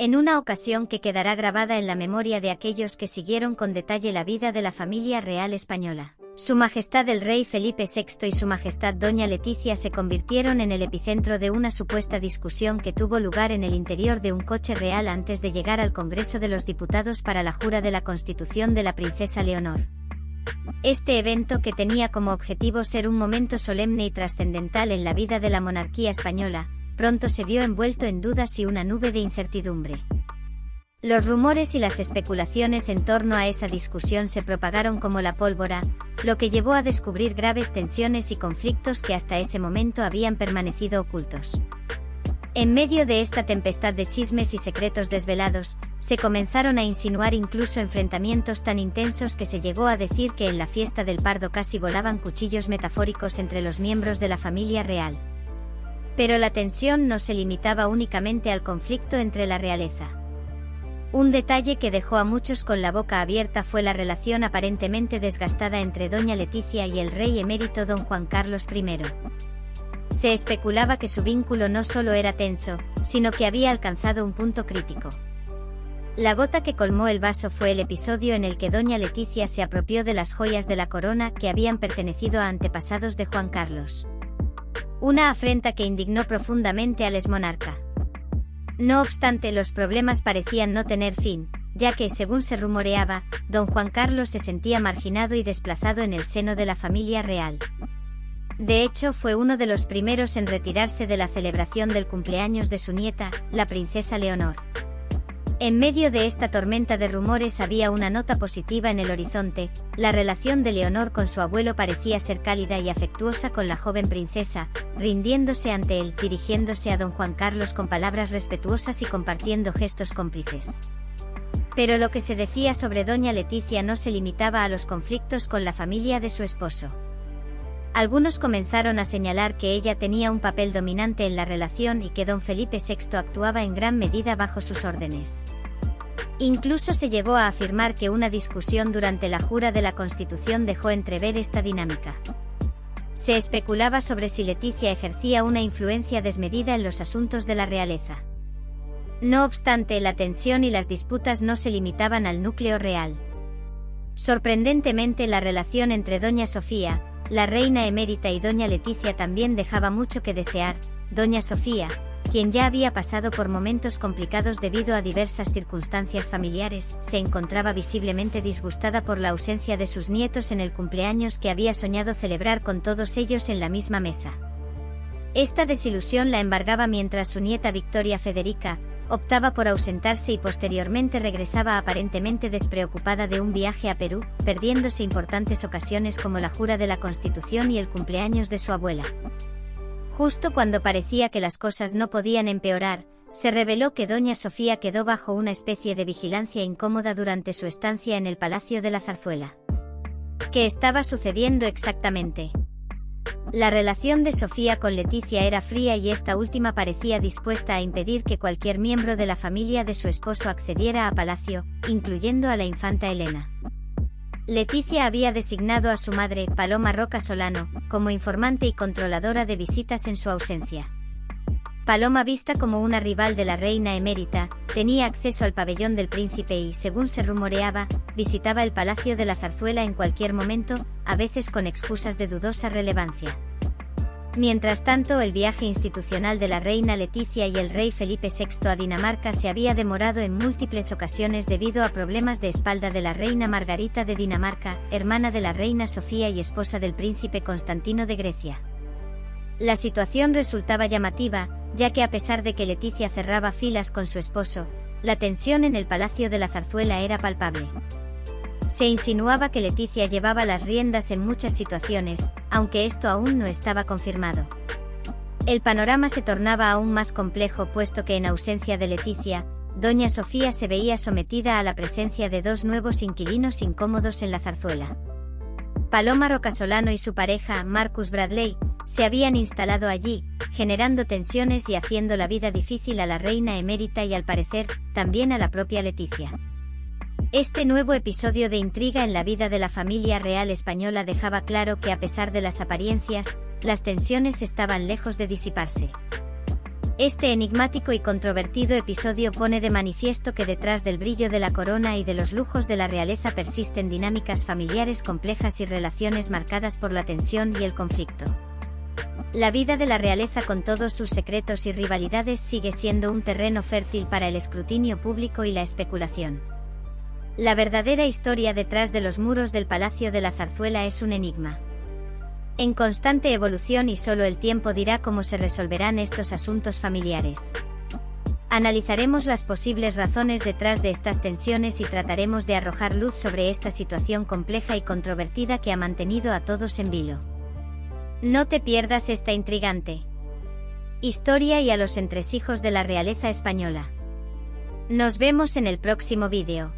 En una ocasión que quedará grabada en la memoria de aquellos que siguieron con detalle la vida de la familia real española, Su Majestad el Rey Felipe VI y Su Majestad Doña Leticia se convirtieron en el epicentro de una supuesta discusión que tuvo lugar en el interior de un coche real antes de llegar al Congreso de los Diputados para la jura de la Constitución de la princesa Leonor. Este evento, que tenía como objetivo ser un momento solemne y trascendental en la vida de la monarquía española, pronto se vio envuelto en dudas y una nube de incertidumbre. Los rumores y las especulaciones en torno a esa discusión se propagaron como la pólvora, lo que llevó a descubrir graves tensiones y conflictos que hasta ese momento habían permanecido ocultos. En medio de esta tempestad de chismes y secretos desvelados, se comenzaron a insinuar incluso enfrentamientos tan intensos que se llegó a decir que en la fiesta del Pardo casi volaban cuchillos metafóricos entre los miembros de la familia real. Pero la tensión no se limitaba únicamente al conflicto entre la realeza. Un detalle que dejó a muchos con la boca abierta fue la relación aparentemente desgastada entre Doña Leticia y el rey emérito don Juan Carlos I. Se especulaba que su vínculo no solo era tenso, sino que había alcanzado un punto crítico. La gota que colmó el vaso fue el episodio en el que Doña Leticia se apropió de las joyas de la corona que habían pertenecido a antepasados de Juan Carlos. Una afrenta que indignó profundamente al exmonarca. No obstante, los problemas parecían no tener fin, ya que, según se rumoreaba, don Juan Carlos se sentía marginado y desplazado en el seno de la familia real. De hecho, fue uno de los primeros en retirarse de la celebración del cumpleaños de su nieta, la princesa Leonor. En medio de esta tormenta de rumores había una nota positiva en el horizonte: la relación de Leonor con su abuelo parecía ser cálida y afectuosa con la joven princesa, rindiéndose ante él, dirigiéndose a don Juan Carlos con palabras respetuosas y compartiendo gestos cómplices. Pero lo que se decía sobre doña Leticia no se limitaba a los conflictos con la familia de su esposo. Algunos comenzaron a señalar que ella tenía un papel dominante en la relación y que don Felipe VI actuaba en gran medida bajo sus órdenes. Incluso se llegó a afirmar que una discusión durante la jura de la Constitución dejó entrever esta dinámica. Se especulaba sobre si Leticia ejercía una influencia desmedida en los asuntos de la realeza. No obstante, la tensión y las disputas no se limitaban al núcleo real. Sorprendentemente, la relación entre doña Sofía, la reina emérita, y doña Leticia también dejaba mucho que desear. Doña Sofía, quien ya había pasado por momentos complicados debido a diversas circunstancias familiares, se encontraba visiblemente disgustada por la ausencia de sus nietos en el cumpleaños que había soñado celebrar con todos ellos en la misma mesa. Esta desilusión la embargaba mientras su nieta Victoria Federica optaba por ausentarse y posteriormente regresaba aparentemente despreocupada de un viaje a Perú, perdiéndose importantes ocasiones como la jura de la Constitución y el cumpleaños de su abuela. Justo cuando parecía que las cosas no podían empeorar, se reveló que doña Sofía quedó bajo una especie de vigilancia incómoda durante su estancia en el Palacio de la Zarzuela. ¿Qué estaba sucediendo exactamente? La relación de Sofía con Leticia era fría y esta última parecía dispuesta a impedir que cualquier miembro de la familia de su esposo accediera a palacio, incluyendo a la infanta Elena. Leticia había designado a su madre, Paloma Roca Solano, como informante y controladora de visitas en su ausencia. Paloma, vista como una rival de la reina emérita, tenía acceso al pabellón del príncipe y, según se rumoreaba, visitaba el Palacio de la Zarzuela en cualquier momento, a veces con excusas de dudosa relevancia. Mientras tanto, el viaje institucional de la reina Leticia y el rey Felipe VI a Dinamarca se había demorado en múltiples ocasiones debido a problemas de espalda de la reina Margarita de Dinamarca, hermana de la reina Sofía y esposa del príncipe Constantino de Grecia. La situación resultaba llamativa, ya que a pesar de que Leticia cerraba filas con su esposo, la tensión en el Palacio de la Zarzuela era palpable. Se insinuaba que Leticia llevaba las riendas en muchas situaciones, aunque esto aún no estaba confirmado. El panorama se tornaba aún más complejo puesto que, en ausencia de Leticia, doña Sofía se veía sometida a la presencia de dos nuevos inquilinos incómodos en la zarzuela. Paloma Roca Solano y su pareja, Marcus Bradley, se habían instalado allí, generando tensiones y haciendo la vida difícil a la reina emérita y, al parecer, también a la propia Leticia. Este nuevo episodio de intriga en la vida de la familia real española dejaba claro que, a pesar de las apariencias, las tensiones estaban lejos de disiparse. Este enigmático y controvertido episodio pone de manifiesto que detrás del brillo de la corona y de los lujos de la realeza persisten dinámicas familiares complejas y relaciones marcadas por la tensión y el conflicto. La vida de la realeza con todos sus secretos y rivalidades sigue siendo un terreno fértil para el escrutinio público y la especulación. La verdadera historia detrás de los muros del Palacio de la Zarzuela es un enigma en constante evolución y solo el tiempo dirá cómo se resolverán estos asuntos familiares. Analizaremos las posibles razones detrás de estas tensiones y trataremos de arrojar luz sobre esta situación compleja y controvertida que ha mantenido a todos en vilo. No te pierdas esta intrigante historia y a los entresijos de la realeza española. Nos vemos en el próximo vídeo.